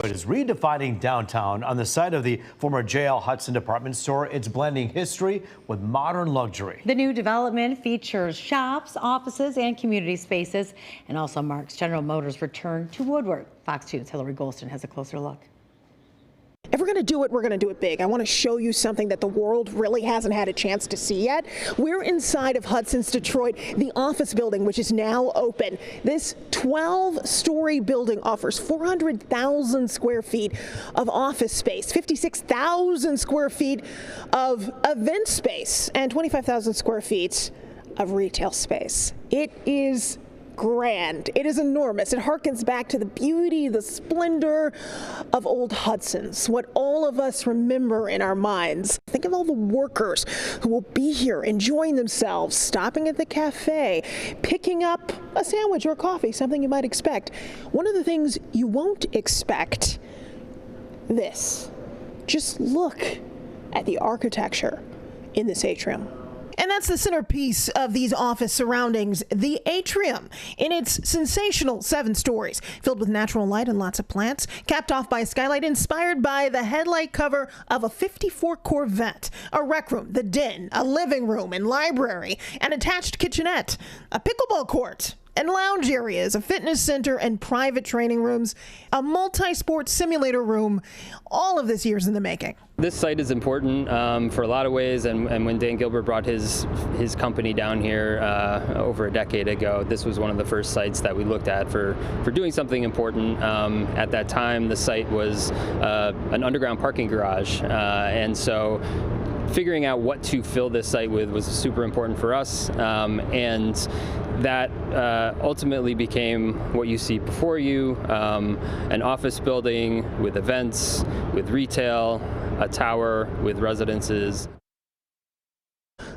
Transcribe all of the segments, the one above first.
It is redefining downtown on the site of the former JL Hudson department store. It's blending history with modern luxury. The new development features shops, offices, and community spaces, and also marks General Motors' return to Woodward. Fox 2's Hillary Golston has a closer look. If we're going to do it, we're going to do it big. I want to show you something that the world really hasn't had a chance to see yet. We're inside of Hudson's Detroit, the office building, which is now open. This 12-story building offers 400,000 square feet of office space, 56,000 square feet of event space, and 25,000 square feet of retail space. It is grand. It is enormous. It harkens back to the beauty, the splendor of old Hudson's, what all of us remember in our minds. Think of all the workers who will be here enjoying themselves, stopping at the cafe, picking up a sandwich or coffee, something you might expect. One of the things you won't expect, this. Just look at the architecture in this atrium. And that's the centerpiece of these office surroundings, the atrium, in its sensational 7 stories, filled with natural light and lots of plants, capped off by a skylight inspired by the headlight cover of a '54 Corvette, a rec room, the den, a living room and library, an attached kitchenette, a pickleball court, and lounge areas, a fitness center and private training rooms, a multi-sport simulator room. All of this years in the making. This site is important for a lot of ways, and when Dan Gilbert brought his company down here over a decade ago, this was one of the first sites that we looked at for doing something important. At that time, the site was an underground parking garage, and so figuring out what to fill this site with was super important for us, and that ultimately became what you see before you, an office building with events, with retail, a tower with residences.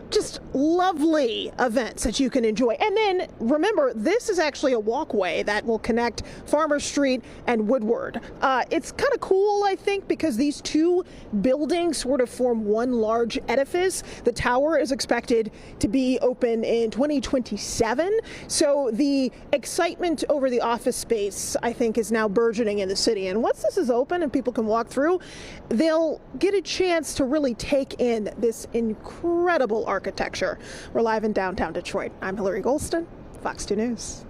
Just lovely events that you can enjoy. And then remember, this is actually a walkway that will connect Farmer Street and Woodward. It's kind of cool, I think, because these two buildings sort of form one large edifice. The tower is expected to be open in 2027. So the excitement over the office space, I think, is now burgeoning in the city. And once this is open and people can walk through, they'll get a chance to really take in this incredible architecture. We're live in downtown Detroit. I'm Hillary Golston, Fox 2 News.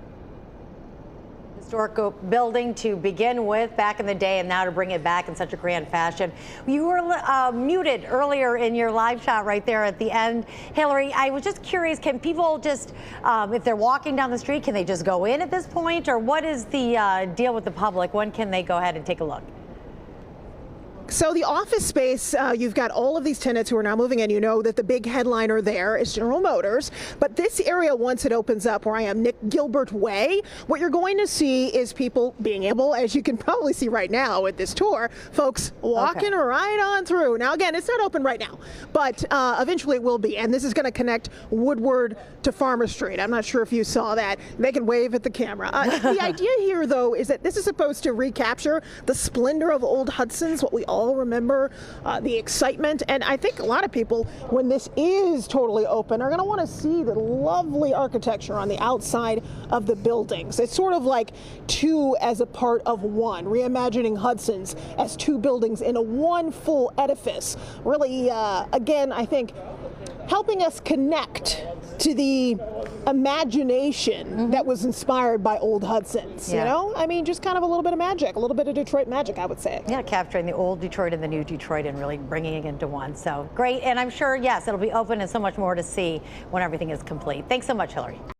Historic building to begin with back in the day, and now to bring it back in such a grand fashion. You were muted earlier in your live shot right there at the end. Hillary, I was just curious, can people just, if they're walking down the street, can they just go in at this point? Or what is the deal with the public? When can they go ahead and take a look? So the office space, you've got all of these tenants who are now moving in. You know that the big headliner there is General Motors. But this area, once it opens up, where I am, Nick Gilbert Way, what you're going to see is people being able, as you can probably see right now with this tour, folks walking right on through. Now, again, it's not open right now, but eventually it will be. And this is going to connect Woodward to Farmer Street. I'm not sure if you saw that. They can wave at the camera. The idea here, though, is that this is supposed to recapture the splendor of old Hudson's, what we all remember, the excitement. And I think a lot of people, when this is totally open, are going to want to see the lovely architecture on the outside of the buildings. It's sort of like two as a part of one, reimagining Hudson's as two buildings in a one full edifice. Really, again, I think helping us connect to the imagination that was inspired by old Hudson's, you know? I mean, just kind of a little bit of magic, a little bit of Detroit magic, I would say. Yeah, capturing the old Detroit and the new Detroit and really bringing it into one. So great. And I'm sure, yes, it'll be open and so much more to see when everything is complete. Thanks so much, Hillary.